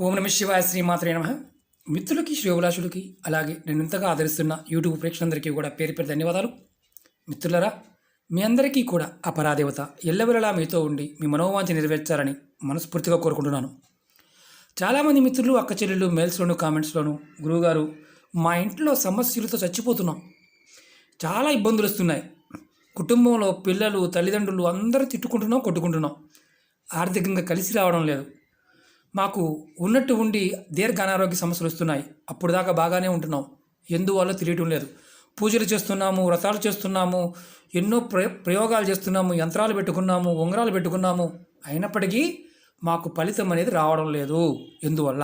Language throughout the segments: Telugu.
ఓం నమ శివాయ శ్రీమాత్రే నమ. మిత్రులకి, శ్రేయోభిలాషులకి, అలాగే నేను ఇంతగా ఆదరిస్తున్న యూట్యూబ్ ప్రేక్షకులందరికీ కూడా పేరు పేరు ధన్యవాదాలు. మిత్రులరా, మీ అందరికీ కూడా ఆ పరాదేవత ఎల్లవెల్లలా మీతో ఉండి మీ మనోవాంఛ నెరవేర్చాలని మనస్ఫూర్తిగా కోరుకుంటున్నాను. చాలామంది మిత్రులు, అక్క చెల్లెళ్ళు మెయిల్స్లోను, కామెంట్స్లోను, గురువుగారు మా ఇంట్లో సమస్యలతో చచ్చిపోతున్నాం, చాలా ఇబ్బందులు వస్తున్నాయి, కుటుంబంలో పిల్లలు, తల్లిదండ్రులు అందరూ తిట్టుకుంటున్నాం, కొట్టుకుంటున్నాం, ఆర్థికంగా కలిసి రావడం లేదు, మాకు ఉన్నట్టు ఉండి దీర్ఘ అనారోగ్య సమస్యలు వస్తున్నాయి, అప్పుడు దాకా బాగానే ఉంటున్నాం, ఎందువల్ల తెలియటం లేదు, పూజలు చేస్తున్నాము, వ్రతాలు చేస్తున్నాము, ఎన్నో ప్రయోగాలు చేస్తున్నాము, యంత్రాలు పెట్టుకున్నాము, ఉంగరాలు పెట్టుకున్నాము, అయినప్పటికీ మాకు ఫలితం అనేది రావడం లేదు, ఎందువల్ల?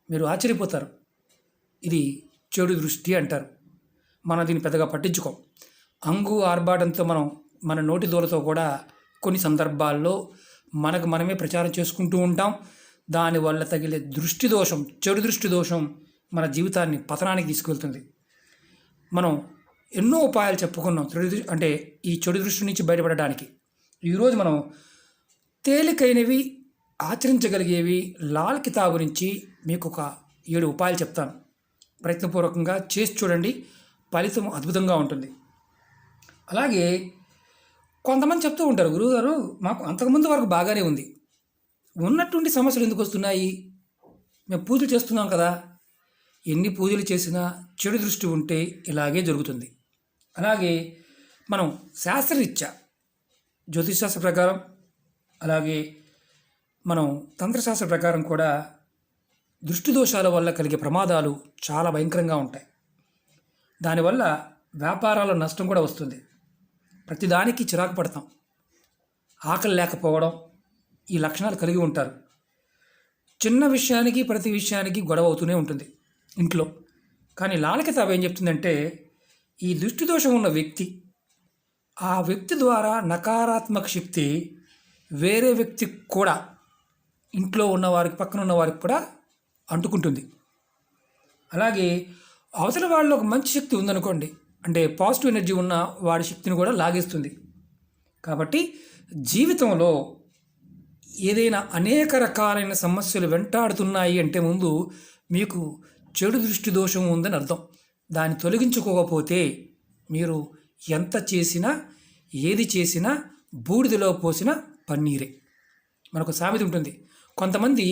మీరు ఆశ్చర్యపోతారు. ఇది చెడు దృష్టి అంటారు. మనం దీన్ని పెద్దగా పట్టించుకోం. అంగు ఆర్భాటంతో మనం మన నోటి దూలతో కూడా కొన్ని సందర్భాల్లో మనకు మనమే ప్రచారం చేసుకుంటూ ఉంటాం. దానివల్ల తగిలే దృష్టి దోషం, చెడు దృష్టి దోషం మన జీవితాన్ని పతనానికి తీసుకెళ్తుంది. మనం ఎన్నో ఉపాయాలు చెప్పుకున్నాం అంటే ఈ చెడు దృష్టి నుంచి బయటపడడానికి. ఈరోజు మనం తేలికైనవి, ఆచరించగలిగేవి లాల్ కితాబు నుంచి మీకు ఒక 7 ఉపాయాలు చెప్తాను. ప్రయత్నపూర్వకంగా చేసి చూడండి, ఫలితం అద్భుతంగా ఉంటుంది. అలాగే కొంతమంది చెప్తూ ఉంటారు, గురువుగారు మాకు అంతకుముందు వరకు బాగానే ఉంది, ఉన్నటువంటి సమస్యలు ఎందుకు వస్తున్నాయి? మేము పూజలు చేస్తున్నాం కదా. ఎన్ని పూజలు చేసినా చెడు దృష్టి ఉంటే ఇలాగే జరుగుతుంది. అలాగే మనం శాస్త్రరీత్యా, జ్యోతిషశాస్త్ర ప్రకారం, అలాగే మనం తంత్రశాస్త్ర ప్రకారం కూడా దృష్టి దోషాల వల్ల కలిగే ప్రమాదాలు చాలా భయంకరంగా ఉంటాయి. దానివల్ల వ్యాపారాల నష్టం కూడా వస్తుంది. ప్రతిదానికి చిరాకు పడతాం, ఆకలి లేకపోవడం, ఈ లక్షణాలు కలిగి ఉంటారు. చిన్న విషయానికి, ప్రతి విషయానికి గొడవ అవుతూనే ఉంటుంది ఇంట్లో. కానీ లాల్ కితాబ్ ఏం చెప్తుందంటే, ఈ దృష్టి దోషం ఉన్న వ్యక్తి, ఆ వ్యక్తి ద్వారా నకారాత్మక శక్తి వేరే వ్యక్తికి కూడా, ఇంట్లో ఉన్నవారికి, పక్కన ఉన్న వారికి కూడా అంటుకుంటుంది. అలాగే అవతల వాళ్ళలో ఒక మంచి శక్తి ఉందనుకోండి, అంటే పాజిటివ్ ఎనర్జీ ఉన్న వాడి శక్తిని కూడా లాగేస్తుంది. కాబట్టి జీవితంలో ఏదైనా అనేక రకాలైన సమస్యలు వెంటాడుతున్నాయి అంటే ముందు మీకు చెడు దృష్టి దోషం ఉందని అర్థం. దాన్ని తొలగించుకోకపోతే మీరు ఎంత చేసినా, ఏది చేసినా బూడిదలో పోసిన పన్నీరే. మనకు సామెత ఉంటుంది. కొంతమంది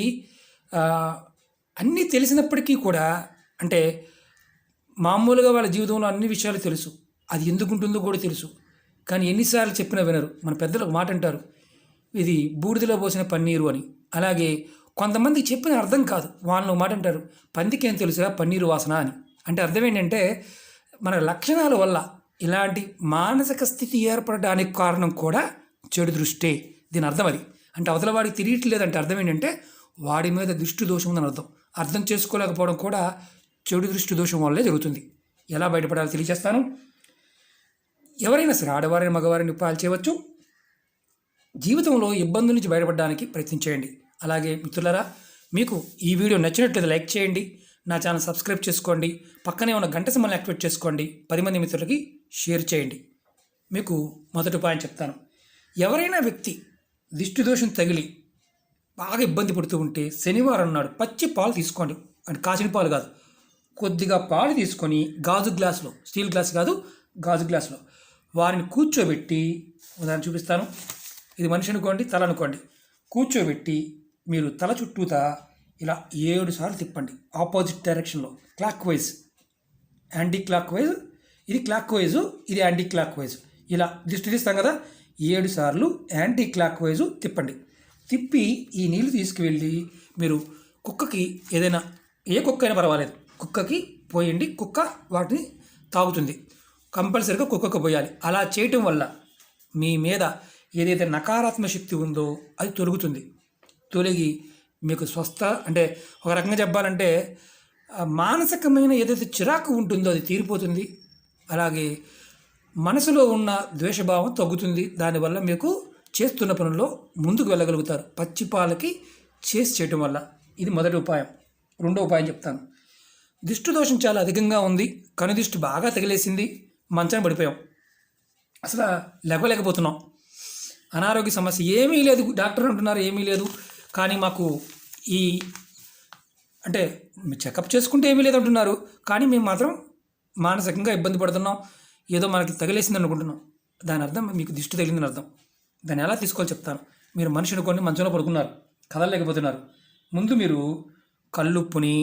అన్నీ తెలిసినప్పటికీ కూడా, అంటే మామూలుగా వాళ్ళ జీవితంలో అన్ని విషయాలు తెలుసు, అది ఎందుకు ఉంటుందో కూడా తెలుసు, కానీ ఎన్నిసార్లు చెప్పినా వినరు. మన పెద్దలు ఒక మాట అంటారు, ఇది బూడిదలో పోసిన పన్నీరు అని. అలాగే కొంతమందికి చెప్పిన అర్థం కాదు, వాళ్ళని ఒక మాట అంటారు, పందికి ఏం తెలుసురా పన్నీరు వాసన అని. అంటే అర్థం ఏంటంటే, మన లక్షణాల వల్ల ఇలాంటి మానసిక స్థితి ఏర్పడడానికి కారణం కూడా చెడు దృష్టే. దీని అర్థం అది. అంటే అవతల వాడికి తెలియట్లేదంటే అర్థం ఏంటంటే వాడి మీద దృష్టి దోషం ఉందని అర్థం. అర్థం చేసుకోలేకపోవడం కూడా చెడు దృష్టి దోషం వల్లే జరుగుతుంది. ఎలా బయటపడాలో తెలియజేస్తాను. ఎవరైనా సరే, ఆడవారిని మగవారిని ఉపాయాలు చేయవచ్చు. జీవితంలో ఇబ్బందుల నుంచి బయటపడడానికి ప్రయత్నించేయండి. అలాగే మిత్రులారా, మీకు ఈ వీడియో నచ్చినట్లయితే లైక్ చేయండి, నా ఛానల్ సబ్స్క్రైబ్ చేసుకోండి, పక్కనే ఉన్న గంట సింబల్ని యాక్టివేట్ చేసుకోండి, 10 మంది మిత్రులకి షేర్ చేయండి. మీకు మొదటి ఉపాయం చెప్తాను. ఎవరైనా వ్యక్తి దిష్టి దోషం తగిలి బాగా ఇబ్బంది పడుతూ ఉంటే శనివారం నాడు పచ్చి పాలు తీసుకోండి. అంటే కాచిన పాలు కాదు, కొద్దిగా పాలు తీసుకొని గాజు గ్లాసులో, స్టీల్ గ్లాస్ కాదు, గాజు గ్లాసులో వారిని కూర్చోబెట్టి, ఉదాహరణ చూపిస్తాను. ఇది మనిషి అనుకోండి, తల అనుకోండి, కూర్చోబెట్టి మీరు తల చుట్టూతా ఇలా 7 సార్లు తిప్పండి. ఆపోజిట్ డైరెక్షన్లో, clock wise, anti clock wise, ఇది క్లాక్ వైజు, ఇది యాంటీ క్లాక్ వైజ్. ఇలా దిష్టి తీస్తాం కదా, 7 సార్లు యాంటీ క్లాక్ వైజు తిప్పండి. తిప్పి ఈ నీళ్ళు తీసుకువెళ్ళి మీరు కుక్కకి, ఏదైనా ఏ కుక్క అయినా పర్వాలేదు, కుక్కకి పోయండి. కుక్క వాటిని తాగుతుంది. కంపల్సరీగా కుక్కకు పోయాలి. అలా చేయటం వల్ల మీ మీద ఏదైతే నకారాత్మక శక్తి ఉందో అది తొలుగుతుంది. తొలగి మీకు స్వస్థ, అంటే ఒక రకంగా చెప్పాలంటే మానసికమైన ఏదైతే చిరాకు ఉంటుందో అది తీరిపోతుంది. అలాగే మనసులో ఉన్న ద్వేషభావం తగ్గుతుంది. దానివల్ల మీకు చేస్తున్న పనుల్లో ముందుకు వెళ్ళగలుగుతారు, పచ్చి పాలకి చేసి చేయటం వల్ల. ఇది మొదటి ఉపాయం. రెండో ఉపాయం చెప్తాను. దిష్టి దోషం చాలా అధికంగా ఉంది, కనుదిష్టి బాగా తగిలేసింది, మంచాన పడిపోయాం, అసలు లేకపోలేకపోతున్నాం, అనారోగ్య సమస్య ఏమీ లేదు, డాక్టర్ అంటున్నారు ఏమీ లేదు, కానీ మాకు ఈ అంటే చెకప్ చేసుకుంటే ఏమీ లేదంటున్నారు, కానీ మేము మాత్రం మానసికంగా ఇబ్బంది పడుతున్నాం, ఏదో మనకి తగిలేసింది అనుకుంటున్నాం. దాని అర్థం మీకు దిష్టి తగిలిందని అర్థం. దాన్ని ఎలా తీసుకోవాలో చెప్తాను. మీరు మనిషిని కొన్ని మంచంలో పడుకున్నారు, కదలలేకపోతున్నారు. ముందు మీరు కల్లుప్పుని,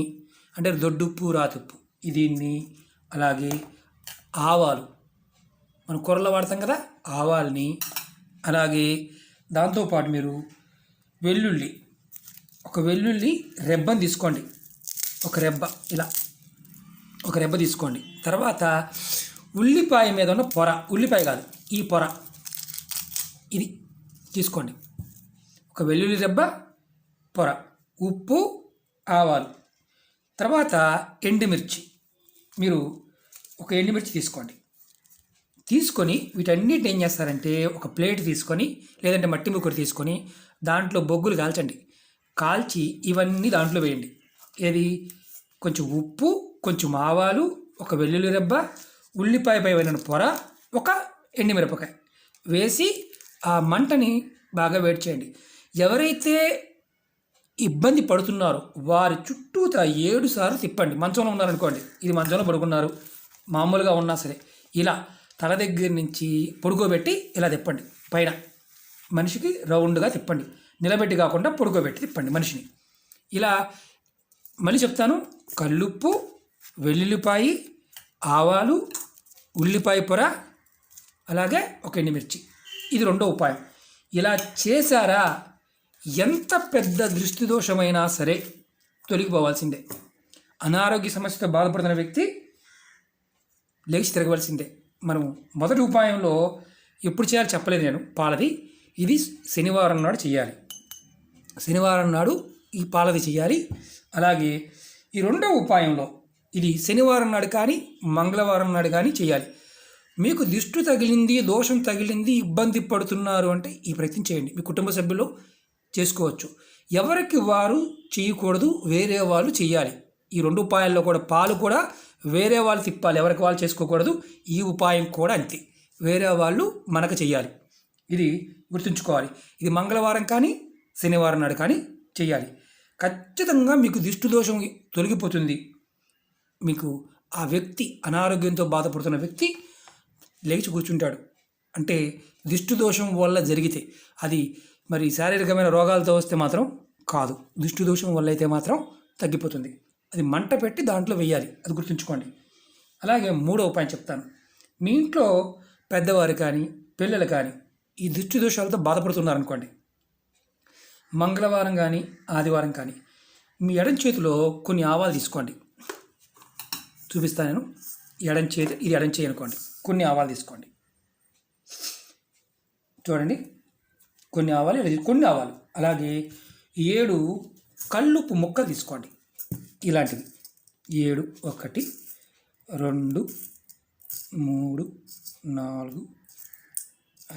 అంటే దొడ్డుప్పు రాతుప్పు దీన్ని, అలాగే ఆవాలు, మనం కూరలో వాడతాం కదా, ఆవాల్ని, అలాగే దాంతోపాటు మీరు వెల్లుల్లి, ఒక వెల్లుల్లి రెబ్బని తీసుకోండి, ఒక రెబ్బ, ఇలా ఒక రెబ్బ తీసుకోండి. తర్వాత ఉల్లిపాయ మీద ఉన్న పొర, ఉల్లిపాయ కాదు ఈ పొర, ఇది తీసుకోండి. ఒక వెల్లుల్లి రెబ్బ, పొర, ఉప్పు, ఆవాలు, తర్వాత ఎండుమిర్చి. మీరు ఒక ఎండుమిర్చి తీసుకోండి. తీసుకొని వీటన్నిటిని ఏం చేస్తారంటే ఒక ప్లేట్ తీసుకొని, లేదంటే మట్టి ముక్కడు తీసుకొని దాంట్లో బొగ్గులు కాల్చండి. కాల్చి ఇవన్నీ దాంట్లో వేయండి. ఏది, కొంచెం ఉప్పు, కొంచెం ఆవాలు, ఒక వెల్లుల్లి రెబ్బ, ఉల్లిపాయ పై పైన పొర, ఒక ఎండుమిరపకాయ వేసి ఆ మంటని బాగా వేడి చేయండి. ఎవరైతే ఇబ్బంది పడుతున్నారో వారి చుట్టూతా 7 సార్లు తిప్పండి. మంచంలో ఉన్నారనుకోండి, ఇది మంచంలో పడుకున్నారు, మామూలుగా ఉన్నా సరే ఇలా తల దగ్గర నుంచి పొడుకోబెట్టి ఇలా తిప్పండి. పైన మనిషికి రౌండ్గా తిప్పండి, నిలబెట్టి కాకుండా పొడుకోబెట్టి తిప్పండి మనిషిని. ఇలా మళ్ళీ చెప్తాను. కల్లుప్పు, వెల్లుల్లిపాయి, ఆవాలు, ఉల్లిపాయ పొర, అలాగే ఒక ఎండుమిర్చి. ఇది రెండో ఉపాయం. ఇలా చేశారా, ఎంత పెద్ద దృష్టి దోషమైనా సరే తొలగిపోవాల్సిందే. అనారోగ్య సమస్యతో బాధపడుతున్న వ్యక్తి లేచి తిరగవలసిందే. మనం మొదటి ఉపాయంలో ఎప్పుడు చేయాలి చెప్పలేదు నేను, పాలది. ఇది శనివారం నాడు చేయాలి. శనివారం నాడు ఈ పాలది చేయాలి. అలాగే ఈ రెండో ఉపాయంలో ఇది శనివారం నాడు కానీ మంగళవారం నాడు కానీ చేయాలి. మీకు దిష్టి తగిలింది, దోషం తగిలింది, ఇబ్బంది పడుతున్నారు అంటే ఈ ప్రయత్నం చేయండి. మీ కుటుంబ సభ్యులు చేసుకోవచ్చు. ఎవరికి వారు చేయకూడదు, వేరే వాళ్ళు చేయాలి. ఈ రెండు ఉపాయాల్లో కూడా పాలు కూడా వేరే వాళ్ళు తిప్పాలి, ఎవరికి వాళ్ళు చేసుకోకూడదు. ఈ ఉపాయం కూడా అంతే, వేరే వాళ్ళు మనకు చేయాలి. ఇది గుర్తుంచుకోవాలి. ఇది మంగళవారం కానీ శనివారం నాడు కానీ చేయాలి. ఖచ్చితంగా మీకు దిష్టి దోషం తొలగిపోతుంది. మీకు ఆ వ్యక్తి, అనారోగ్యంతో బాధపడుతున్న వ్యక్తి లేచి కూర్చుంటాడు. అంటే దిష్టి దోషం వల్ల జరిగితే, అది మరి శారీరకమైన రోగాలతో వస్తే మాత్రం కాదు, దిష్టి దోషం వల్ల అయితే మాత్రం తగ్గిపోతుంది. అది మంట పెట్టి దాంట్లో వేయాలి, అది గుర్తుంచుకోండి. అలాగే మూడో ఉపాయం చెప్తాను. మీ ఇంట్లో పెద్దవారు కానీ పిల్లలు కానీ ఈ దిష్టి దోషాలతో బాధపడుతున్నారనుకోండి, మంగళవారం కానీ ఆదివారం కానీ మీ ఎడం చేతిలో కొన్ని ఆవాలు తీసుకోండి. చూపిస్తాను నేను. ఎడం చేతి, ఇది ఎడం చేయి అనుకోండి. కొన్ని ఆవాలు తీసుకోండి. చూడండి, కొన్ని ఆవాలు, కొన్ని ఆవాలు. అలాగే 7 కల్లుప్పు ముక్కలు తీసుకోండి. ఇలాంటివి 7, 1, 2, 3, 4,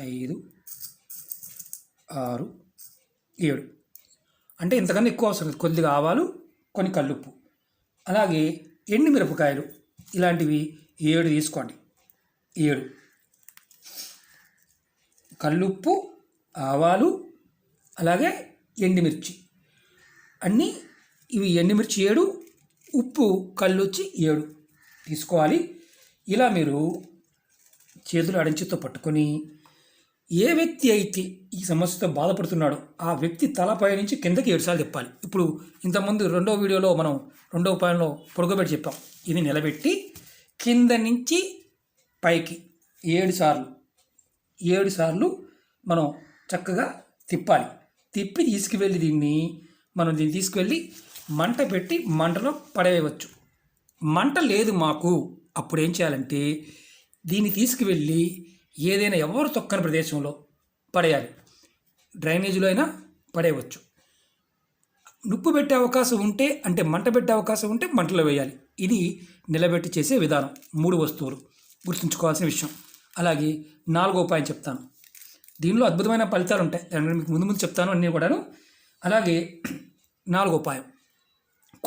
5, 6, 7. అంటే ఇంతకన్నా ఎక్కువ అవసరం లేదు. కొద్దిగా ఆవాలు, కొన్ని కల్లుప్పు, అలాగే ఎండు మిరపకాయలు ఇలాంటివి 7 తీసుకోండి. 7 కల్లుప్పు, ఆవాలు, అలాగే ఎండుమిర్చి అన్నీ. ఇవి ఎండుమిర్చి 7, ఉప్పు కళ్ళు వచ్చి 7 తీసుకోవాలి. ఇలా మీరు చేతులు అడంచితో పట్టుకొని ఏ వ్యక్తి అయితే ఈ సమస్యతో బాధపడుతున్నాడో ఆ వ్యక్తి తలపై నుంచి కిందకి 7 సార్లు తిప్పాలి. ఇప్పుడు ఇంతకుముందు రెండో వీడియోలో మనం రెండో ఉపాయంలో పొడుగబెట్టి చెప్పాం. ఇది నిలబెట్టి కింద నుంచి పైకి 7 సార్లు, 7 సార్లు మనం చక్కగా తిప్పాలి. తిప్పి తీసుకువెళ్ళి దీన్ని తీసుకువెళ్ళి మంట పెట్టి మంటలో పడవేయవచ్చు. మంట లేదు మాకు, అప్పుడు ఏం చేయాలంటే దీన్ని తీసుకువెళ్ళి ఏదైనా ఎవరు తొక్కని ప్రదేశంలో పడేయాలి. డ్రైనేజీలో అయినా పడేయవచ్చు. నిప్పు పెట్టే అవకాశం ఉంటే, అంటే మంట పెట్టే అవకాశం ఉంటే మంటలో వేయాలి. ఇది నిలబెట్టి చేసే విధానం. 3 వస్తువులు గుర్తుంచుకోవాల్సిన విషయం. అలాగే 4వ ఉపాయం చెప్తాను. దీనిలో అద్భుతమైన ఫలితాలు ఉంటాయి, మీకు ముందు చెప్తాను అన్నీ కూడాను. అలాగే 4వ ఉపాయం,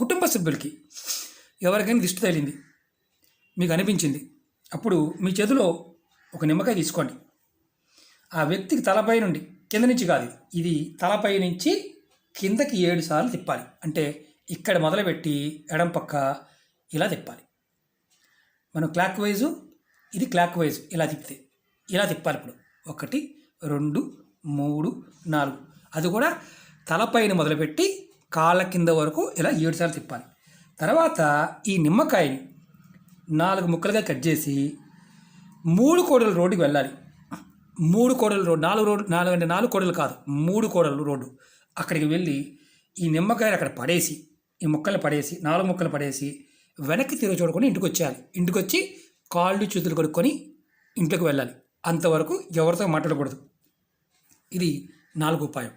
కుటుంబ సభ్యులకి ఎవరికైనా దిష్టి తగిలింది మీకు అనిపించింది, అప్పుడు మీ చేతిలో ఒక నిమ్మకాయ తీసుకోండి. ఆ వ్యక్తికి తలపై నుండి, కింద నుంచి కాదు, ఇది తలపై నుంచి కిందకి 7 సార్లు తిప్పాలి. అంటే ఇక్కడ మొదలుపెట్టి ఎడం పక్క ఇలా తిప్పాలి. మనం క్లాక్ వైజు, ఇది క్లాక్ వైజ్ ఇలా తిప్పితే ఇలా తిప్పాలి. ఇప్పుడు 1 2 3 4, అది కూడా తలపైన మొదలుపెట్టి కాళ్ళ కింద వరకు ఇలా 7 సార్లు తిప్పాలి. తర్వాత ఈ నిమ్మకాయని 4 ముక్కలుగా కట్ చేసి 3 కోడల రోడ్డుకి వెళ్ళాలి. 3 కోడల రోడ్డు, 4 రోడ్డు, 4 అంటే 4 కోడలు కాదు, 3 కోడలు రోడ్డు. అక్కడికి వెళ్ళి ఈ నిమ్మకాయలు అక్కడ పడేసి, ఈ ముక్కలు పడేసి, 4 ముక్కలు పడేసి వెనక్కి తిరిగి చూడకుండా ఇంటికి వచ్చేయాలి. ఇంటికి వచ్చి కాళ్ళు చేతులు కడుక్కొని ఇంట్లోకి వెళ్ళాలి. అంతవరకు ఎవరితో మాట్లాడకూడదు. ఇది 4 ఉపాయం.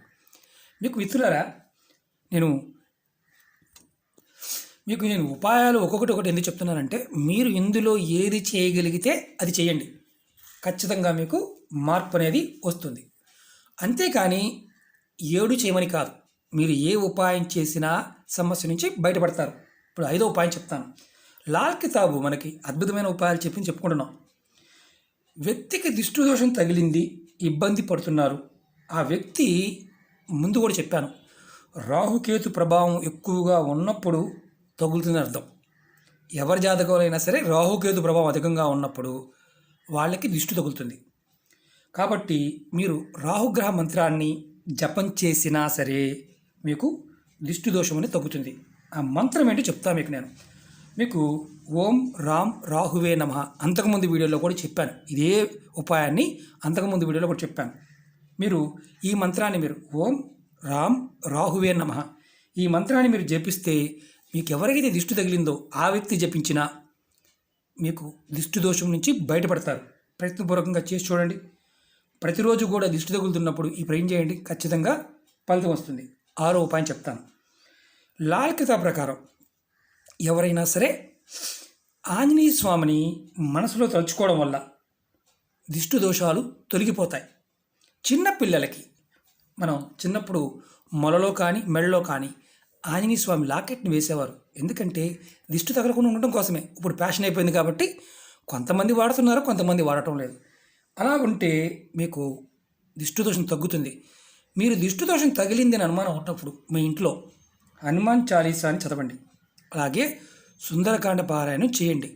మీకు మిత్రులారా, నేను ఉపాయాలు ఒక్కొక్కటి ఎందుకు చెప్తున్నానంటే, మీరు ఇందులో ఏది చేయగలిగితే అది చేయండి. ఖచ్చితంగా మీకు మార్పు అనేది వస్తుంది. అంతేకాని 7 చేయమని కాదు. మీరు ఏ ఉపాయం చేసినా సమస్య నుంచి బయటపడతారు. ఇప్పుడు 5వ ఉపాయం చెప్తాను. లాల్ కితాబు మనకి అద్భుతమైన ఉపాయాలు చెప్పుకుంటున్నాం. వ్యక్తికి దిష్టి దోషం తగిలింది, ఇబ్బంది పడుతున్నారు. ఆ వ్యక్తి ముందు కూడా చెప్పాను, రాహుకేతు ప్రభావం ఎక్కువగా ఉన్నప్పుడు తగులుతుంది అర్థం. ఎవరి జాతకంలో సరే రాహుకేతు ప్రభావం అధికంగా ఉన్నప్పుడు వాళ్ళకి దిష్టి తగులుతుంది. కాబట్టి మీరు రాహుగ్రహ మంత్రాన్ని జపం చేసినా సరే మీకు దిష్టి దోషం అనేది తగ్గుతుంది. ఆ మంత్రం ఏంటో చెప్తాను మీకు ఓం రామ్ రాహువే నమః అంతకుముందు వీడియోలో కూడా చెప్పాను. ఇదే ఉపాయాన్ని అంతకుముందు వీడియోలో కూడా చెప్పాను. మీరు ఈ మంత్రాన్ని ఓం రామ్ రాహువే నమః ఈ మంత్రాన్ని మీరు జపిస్తే, మీకు ఎవరికైతే దిష్టి తగిలిందో ఆ వ్యక్తి జపించినా మీకు దిష్టి దోషం నుంచి బయటపడతారు. ప్రయత్నపూర్వకంగా చేసి చూడండి. ప్రతిరోజు కూడా దిష్టి తగులుతున్నప్పుడు ఈ ప్రయత్నం చేయండి, ఖచ్చితంగా ఫలితం వస్తుంది. 6వ ఉపాయం చెప్తాను. లాల్ కితాబ్ ప్రకారం ఎవరైనా సరే ఆంజనేయ స్వామిని మనసులో తలుచుకోవడం వల్ల దిష్టి దోషాలు తొలగిపోతాయి. చిన్నపిల్లలకి మనం చిన్నప్పుడు మొలలో కానీ మెడలో కానీ ఆంజనేయ స్వామి లాకెట్ని వేసేవారు. ఎందుకంటే దిష్టి తగలకుండా ఉండటం కోసమే. ఇప్పుడు ఫ్యాషన్ అయిపోయింది కాబట్టి కొంతమంది వాడుతున్నారు, కొంతమంది వాడటం లేదు. అలా ఉంటే మీకు దిష్టి దోషం తగ్గుతుంది. మీరు దిష్టి దోషం తగిలింది అని అనుమానం ఉన్నప్పుడు మీ ఇంట్లో హనుమాన్ చాలీసా అని చదవండి. అలాగే సుందరకాండ పారాయణం చేయండి.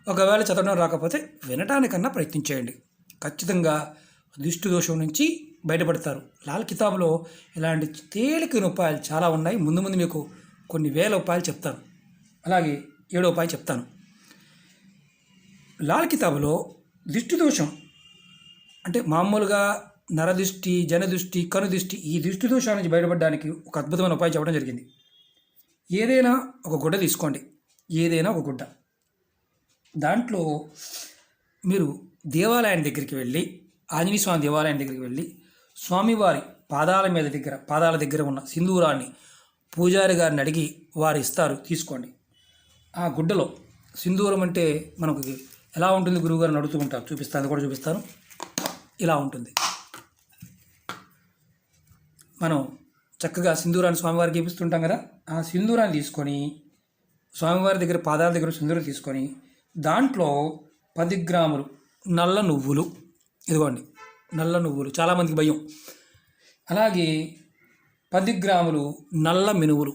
ఒకవేళ చదవడం రాకపోతే వినటానికన్నా ప్రయత్నించేయండి. ఖచ్చితంగా దిష్టి దోషం నుంచి బయటపడతారు. లాల్ కితాబ్లో ఇలాంటి తేలికైన ఉపాయాలు చాలా ఉన్నాయి. ముందు మీకు కొన్ని వేల ఉపాయాలు చెప్తాను. అలాగే 7వ ఉపాయం చెప్తాను. లాల్ కితాబ్లో దిష్టి దోషం అంటే మామూలుగా నరదృష్టి, జనదృష్టి, కనుదృష్టి, ఈ దిష్టి దోషాల నుంచి బయటపడడానికి ఒక అద్భుతమైన ఉపాయం చెప్పడం జరిగింది. ఏదైనా ఒక గుడ్డ తీసుకోండి, ఏదైనా ఒక గుడ్డ. దాంట్లో మీరు దేవాలయం దగ్గరికి వెళ్ళి, ఆంజనేయ స్వామి దేవాలయం దగ్గరికి వెళ్ళి స్వామివారి పాదాల దగ్గర ఉన్న సింధూరాన్ని పూజారి గారిని అడిగి వారు ఇస్తారు, తీసుకోండి. ఆ గుడ్డలో సింధూరం అంటే మనకు ఎలా ఉంటుంది గురువుగారిని అడుగుతూ ఉంటారు, చూపిస్తాను, అది కూడా చూపిస్తాను. ఇలా ఉంటుంది. మనం చక్కగా సింధూరాన్ని స్వామివారికి గీపిస్తుంటాం కదా, ఆ సింధూరాన్ని తీసుకొని స్వామివారి దగ్గర పాదాల దగ్గర సింధూరం తీసుకొని దాంట్లో 10 గ్రాములు నల్ల నువ్వులు, ఇదిగోండి నల్ల నువ్వులు, చాలామందికి భయం. అలాగే 10 గ్రాములు నల్ల మినువులు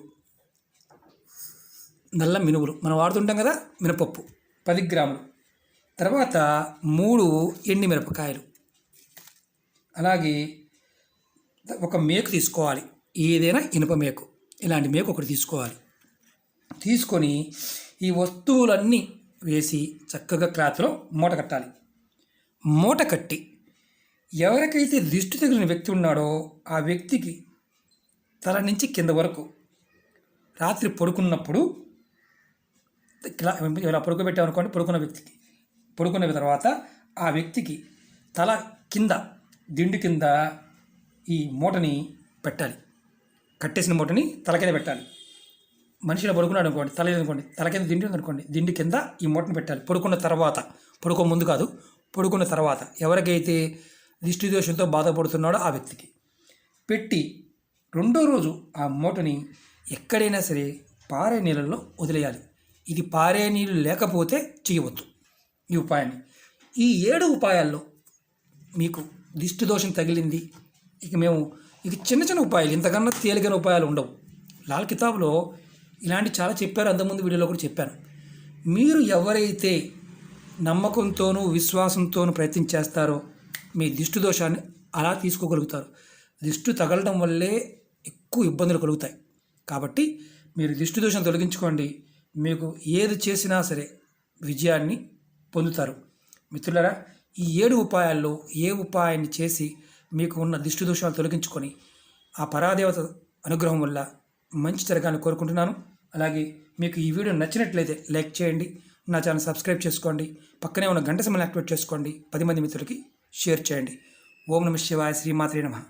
మనం వాడుతుంటాం కదా, మినపప్పు 10 గ్రాములు. తర్వాత 3 ఎండి మిరపకాయలు. అలాగే ఒక మేకు తీసుకోవాలి, ఏదైనా ఇనుప మేకు, ఇలాంటి మేకు ఒకటి తీసుకోవాలి. తీసుకొని ఈ వస్తువులన్నీ వేసి చక్కగా క్లాత్లో మూట కట్టాలి. మూట కట్టి ఎవరికైతే దిష్టి తగిలిన వ్యక్తి ఉన్నాడో ఆ వ్యక్తికి తల నుంచి కింద వరకు రాత్రి పడుకున్నప్పుడు ఇలా పడుకోబెట్టామనుకోండి, పడుకున్న తర్వాత ఆ వ్యక్తికి తల కింద, దిండు కింద ఈ మూటని పెట్టాలి. కట్టేసిన మూటని తల కింద పెట్టాలి. మనిషిలో పడుకున్నాడు అనుకోండి, తల కింద దిండు ఉందనుకోండి, దిండు కింద ఈ మూటని పెట్టాలి. పడుకో ముందు కాదు, పడుకున్న తర్వాత ఎవరికైతే దిష్టి దోషంతో బాధపడుతున్నాడో ఆ వ్యక్తికి పెట్టి 2వ రోజు ఆ మూటని ఎక్కడైనా సరే పారే నీళ్ళల్లో వదిలేయాలి. ఇది పారే నీళ్ళు లేకపోతే చేయవద్దు ఈ ఉపాయాన్ని. ఈ 7 ఉపాయాల్లో మీకు దిష్టి దోషం తగిలింది, ఇక మేము ఇక చిన్న చిన్న ఉపాయాలు, ఇంతకన్నా తేలికైన ఉపాయాలు ఉండవు. లాల్ కితాబ్లో ఇలాంటి చాలా చెప్పారు, అంతకుముందు వీడియోలో కూడా చెప్పాను. మీరు ఎవరైతే నమ్మకంతోనూ విశ్వాసంతోనూ ప్రయత్నం చేస్తారో మీ దిష్టి దోషాన్ని అలా తీసుకోగలుగుతారు. దిష్టి తగలడం వల్లే ఎక్కువ ఇబ్బందులు కలుగుతాయి. కాబట్టి మీరు దిష్టి దోషం తొలగించుకోండి, మీకు ఏది చేసినా సరే విజయాన్ని పొందుతారు. మిత్రులారా, ఈ 7 ఉపాయాల్లో ఏ ఉపాయాన్ని చేసి మీకు ఉన్న దిష్టి దోషాలు తొలగించుకొని ఆ పరాదేవత అనుగ్రహం వల్ల మంచి జరగాలని కోరుకుంటున్నాను. అలాగే మీకు ఈ వీడియో నచ్చినట్లయితే లైక్ చేయండి, నా ఛానల్ సబ్స్క్రైబ్ చేసుకోండి, పక్కనే ఉన్న గంట సింబల్ యాక్టివేట్ చేసుకోండి, 10 మంది మిత్రులకి షేర్ చేయండి. ఓం నమః శివాయ, శ్రీమాత్రే నమః.